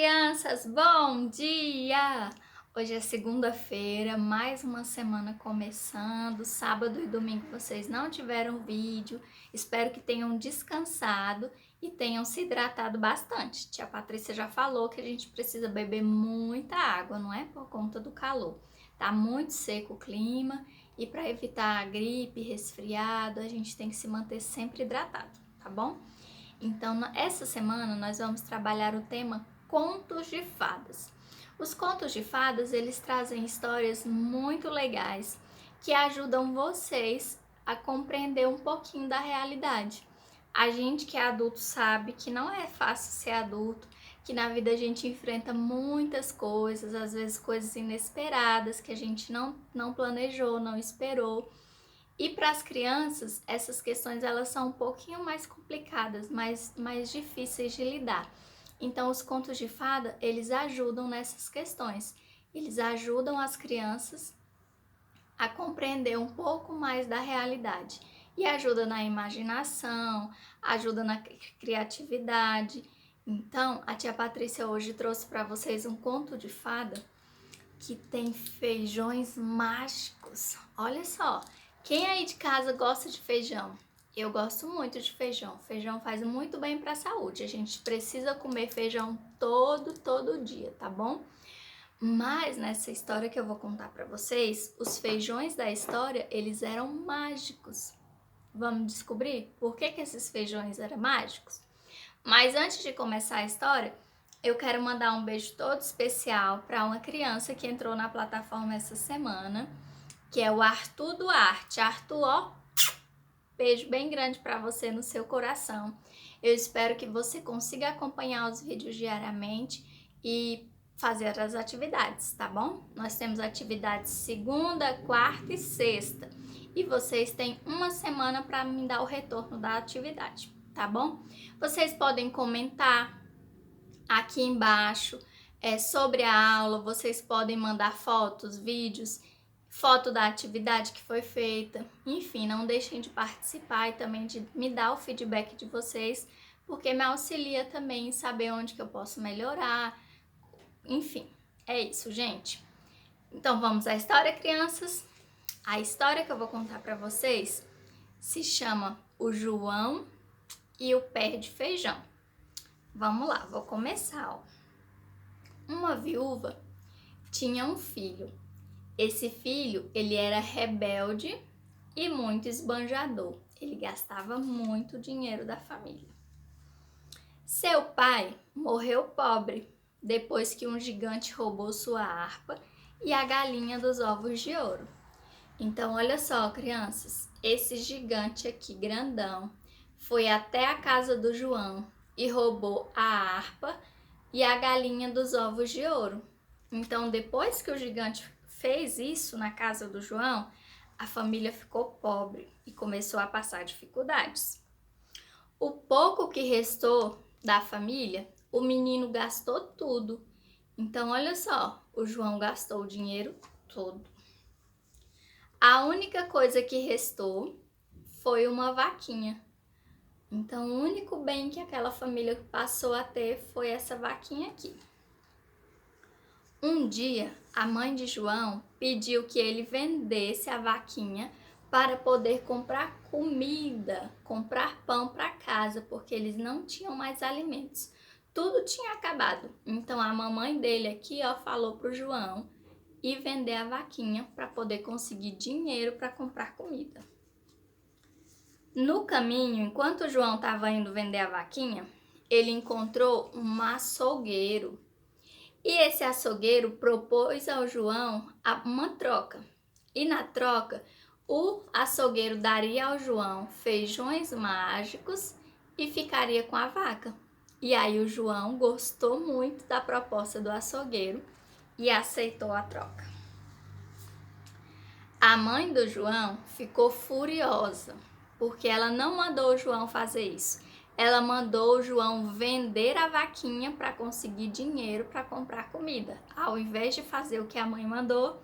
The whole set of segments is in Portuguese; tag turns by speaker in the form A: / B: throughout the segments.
A: crianças, bom dia! Hoje é segunda-feira, mais uma semana começando. Sábado e domingo vocês não tiveram vídeo. Espero que tenham descansado e tenham se hidratado bastante. Tia Patrícia já falou que a gente precisa beber muita água, não é? Por conta do calor. Tá muito seco o clima e para evitar gripe, resfriado, a gente tem que se manter sempre hidratado, tá bom? Então, essa semana nós vamos trabalhar o tema contos de fadas. Os contos de fadas, eles trazem histórias muito legais que ajudam vocês a compreender um pouquinho da realidade. A gente que é adulto sabe que não é fácil ser adulto, que na vida a gente enfrenta muitas coisas, às vezes coisas inesperadas que a gente não planejou, não esperou. E para as crianças, essas questões elas são um pouquinho mais complicadas, mais difíceis de lidar. Então, os contos de fada, eles ajudam nessas questões. Eles ajudam as crianças a compreender um pouco mais da realidade. E ajuda na imaginação, ajuda na criatividade. Então, a tia Patrícia hoje trouxe para vocês um conto de fada que tem feijões mágicos. Olha só, quem aí de casa gosta de feijão? Eu gosto muito de feijão. Feijão faz muito bem para a saúde. A gente precisa comer feijão todo dia, tá bom? Mas nessa história que eu vou contar para vocês, os feijões da história, eles eram mágicos. Vamos descobrir por que esses feijões eram mágicos? Mas antes de começar a história, eu quero mandar um beijo todo especial para uma criança que entrou na plataforma essa semana, que é o Arthur Duarte. Arthur, ó, beijo bem grande para você no seu coração. Eu espero que você consiga acompanhar os vídeos diariamente e fazer as atividades, tá bom? Nós temos atividades segunda, quarta e sexta. E vocês têm uma semana para me dar o retorno da atividade, tá bom? Vocês podem comentar aqui embaixo sobre a aula, vocês podem mandar fotos, vídeos, foto da atividade que foi feita. Enfim, não deixem de participar e também de me dar o feedback de vocês, porque me auxilia também em saber onde que eu posso melhorar. Enfim, é isso, gente. Então vamos à história, crianças. A história que eu vou contar para vocês se chama O João e o Pé de Feijão. Vamos lá, vou começar, ó. Uma viúva tinha um filho. Esse filho, ele era rebelde e muito esbanjador. Ele gastava muito dinheiro da família. Seu pai morreu pobre depois que um gigante roubou sua harpa e a galinha dos ovos de ouro. Então, olha só, crianças, esse gigante aqui, grandão, foi até a casa do João e roubou a harpa e a galinha dos ovos de ouro. Então, depois que o gigante fez isso na casa do João, a família ficou pobre e começou a passar dificuldades. O pouco que restou da família, o menino gastou tudo. Então, olha só, o João gastou o dinheiro todo. A única coisa que restou foi uma vaquinha. Então, o único bem que aquela família passou a ter foi essa vaquinha aqui. Um dia, a mãe de João pediu que ele vendesse a vaquinha para poder comprar comida, comprar pão para casa, porque eles não tinham mais alimentos. Tudo tinha acabado. Então, a mamãe dele aqui, ó, falou pro João ir vender a vaquinha para poder conseguir dinheiro para comprar comida. No caminho, enquanto o João estava indo vender a vaquinha, ele encontrou um açougueiro. E esse açougueiro propôs ao João uma troca. E na troca, o açougueiro daria ao João feijões mágicos e ficaria com a vaca. E aí o João gostou muito da proposta do açougueiro e aceitou a troca. A mãe do João ficou furiosa, porque ela não mandou o João fazer isso. Ela mandou o João vender a vaquinha para conseguir dinheiro para comprar comida. Ao invés de fazer o que a mãe mandou,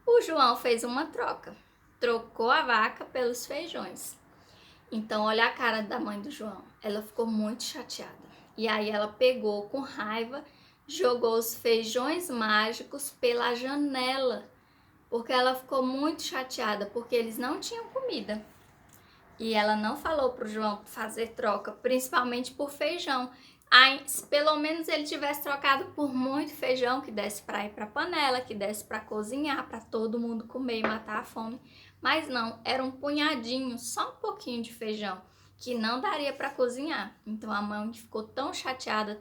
A: o João fez uma troca. Trocou a vaca pelos feijões. Então, olha a cara da mãe do João. Ela ficou muito chateada. E aí ela pegou com raiva, jogou os feijões mágicos pela janela, porque ela ficou muito chateada, porque eles não tinham comida. E ela não falou pro João fazer troca, principalmente por feijão. Aí, se pelo menos ele tivesse trocado por muito feijão, que desse para ir para panela, que desse para cozinhar, para todo mundo comer e matar a fome. Mas não, era um punhadinho, só um pouquinho de feijão, que não daria para cozinhar. Então a mãe ficou tão chateada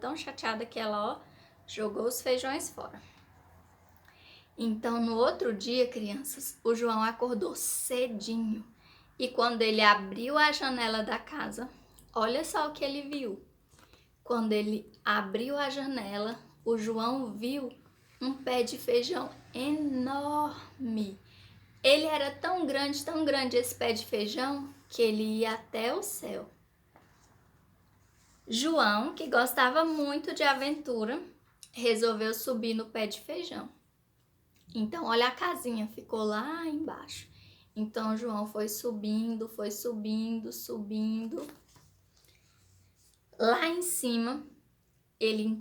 A: que ela, ó, jogou os feijões fora. Então no outro dia, crianças, o João acordou cedinho. E quando ele abriu a janela da casa, olha só o que ele viu. Quando ele abriu a janela, o João viu um pé de feijão enorme. Ele era tão grande esse pé de feijão, que ele ia até o céu. João, que gostava muito de aventura, resolveu subir no pé de feijão. Então, olha a casinha, ficou lá embaixo. Então, João foi subindo. Lá em cima, ele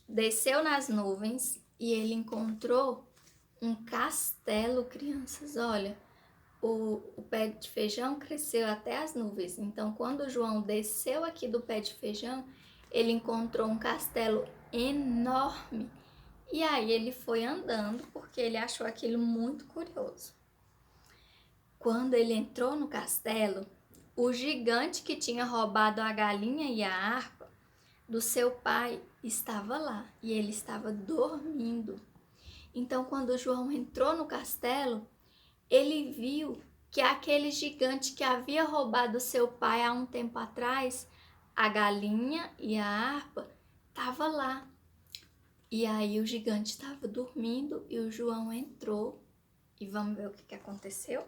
A: desceu nas nuvens e ele encontrou um castelo, crianças. Olha, o pé de feijão cresceu até as nuvens. Então, quando o João desceu aqui do pé de feijão, ele encontrou um castelo enorme. E aí ele foi andando, porque ele achou aquilo muito curioso. Quando ele entrou no castelo, o gigante que tinha roubado a galinha e a harpa do seu pai estava lá e ele estava dormindo. Então, quando o João entrou no castelo, ele viu que aquele gigante que havia roubado seu pai há um tempo atrás, a galinha e a harpa, estava lá. E aí o gigante estava dormindo e o João entrou. E vamos ver o que aconteceu?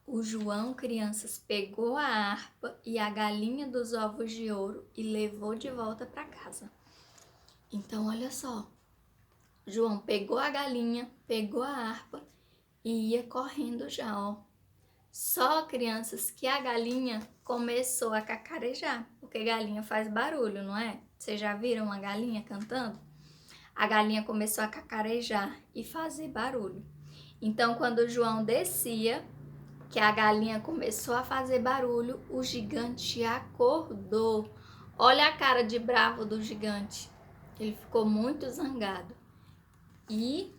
A: O João, crianças, pegou a harpa e a galinha dos ovos de ouro e levou de volta para casa. Então, olha só. João pegou a galinha, pegou a harpa e ia correndo já, ó. Só, crianças, que a galinha começou a cacarejar, porque galinha faz barulho, não é? Vocês já viram uma galinha cantando? A galinha começou a cacarejar e fazer barulho. Então, quando o João descia, que a galinha começou a fazer barulho, o gigante acordou. Olha a cara de bravo do gigante. Ele ficou muito zangado. E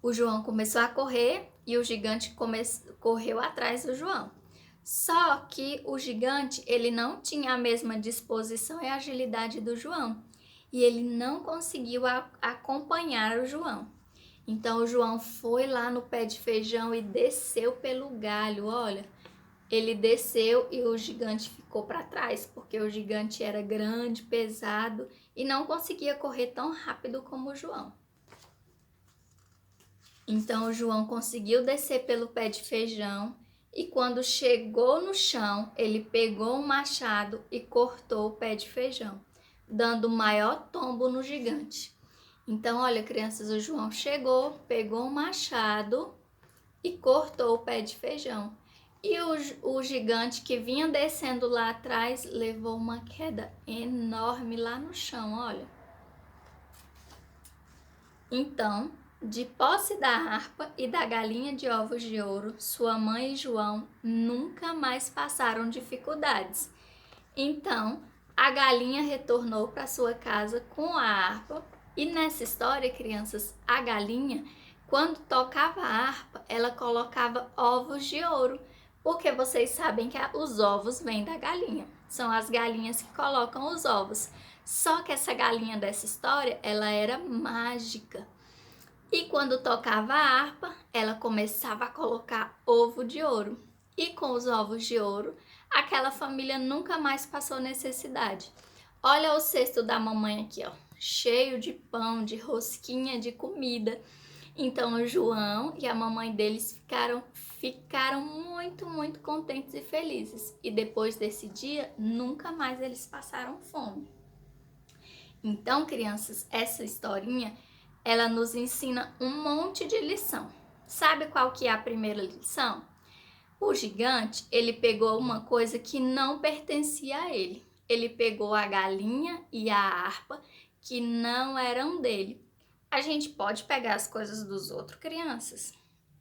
A: o João começou a correr e o gigante correu atrás do João. Só que o gigante, ele não tinha a mesma disposição e agilidade do João. E ele não conseguiu acompanhar o João. Então o João foi lá no pé de feijão e desceu pelo galho, olha. Ele desceu e o gigante ficou para trás, porque o gigante era grande, pesado e não conseguia correr tão rápido como o João. Então o João conseguiu descer pelo pé de feijão e quando chegou no chão, ele pegou um machado e cortou o pé de feijão, dando o maior tombo no gigante. Então, olha, crianças, o João chegou, pegou um machado e cortou o pé de feijão. E o gigante que vinha descendo lá atrás levou uma queda enorme lá no chão, olha. Então, de posse da harpa e da galinha de ovos de ouro, sua mãe e João nunca mais passaram dificuldades. Então, a galinha retornou para sua casa com a harpa. E nessa história, crianças, a galinha, quando tocava a harpa, ela colocava ovos de ouro, porque vocês sabem que os ovos vêm da galinha. São as galinhas que colocam os ovos. Só que essa galinha dessa história, ela era mágica. E quando tocava a harpa, ela começava a colocar ovo de ouro. E com os ovos de ouro, aquela família nunca mais passou necessidade. Olha o cesto da mamãe aqui, ó, cheio de pão, de rosquinha, de comida. Então o João e a mamãe deles ficaram muito contentes e felizes. E depois desse dia, nunca mais eles passaram fome. Então, crianças, essa historinha, ela nos ensina um monte de lição. Sabe qual que é a primeira lição? O gigante, ele pegou uma coisa que não pertencia a ele. ele pegou a galinha e a harpa que não eram dele. A gente pode pegar as coisas dos outros, crianças?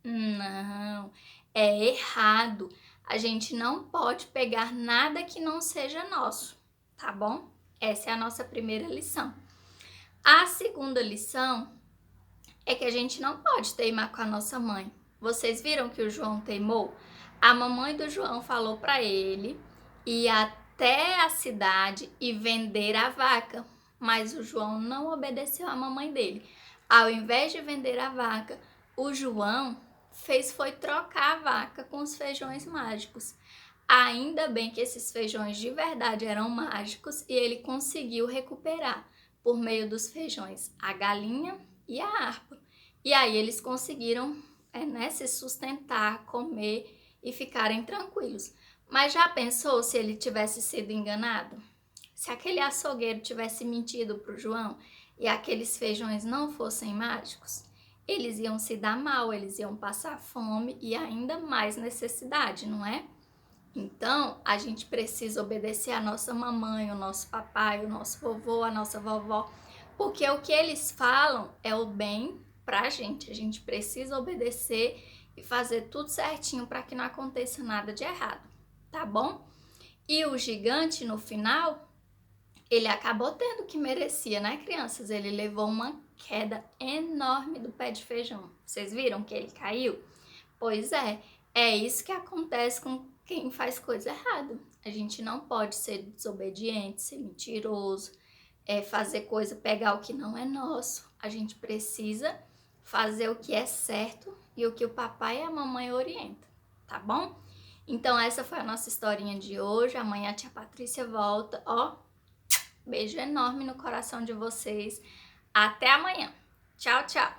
A: Não, é errado. A gente não pode pegar nada que não seja nosso, tá bom? Essa é a nossa primeira lição. A segunda lição é que a gente não pode teimar com a nossa mãe. Vocês viram que o João teimou? A mamãe do João falou para ele ir até a cidade e vender a vaca, mas o João não obedeceu à mamãe dele. Ao invés de vender a vaca, o João foi trocar a vaca com os feijões mágicos. Ainda bem que esses feijões de verdade eram mágicos e ele conseguiu recuperar por meio dos feijões a galinha e a harpa. E aí eles conseguiram se sustentar, comer e ficarem tranquilos. Mas já pensou se ele tivesse sido enganado? Se aquele açougueiro tivesse mentido para o João e aqueles feijões não fossem mágicos? Eles iam se dar mal, eles iam passar fome e ainda mais necessidade, não é? Então, a gente precisa obedecer a nossa mamãe, o nosso papai, o nosso vovô, a nossa vovó, porque o que eles falam é o bem pra gente. A gente precisa obedecer e fazer tudo certinho para que não aconteça nada de errado, tá bom? E o gigante, no final, ele acabou tendo o que merecia, né, crianças? Ele levou uma queda enorme do pé de feijão. Vocês viram que ele caiu? Pois é isso que acontece com quem faz coisa errada. A gente não pode ser desobediente, ser mentiroso, fazer coisa, pegar o que não é nosso. A gente precisa fazer o que é certo e o que o papai e a mamãe orientam, tá bom? Então essa foi a nossa historinha de hoje. Amanhã a tia Patrícia volta, ó. Beijo enorme no coração de vocês. Até amanhã. Tchau, tchau.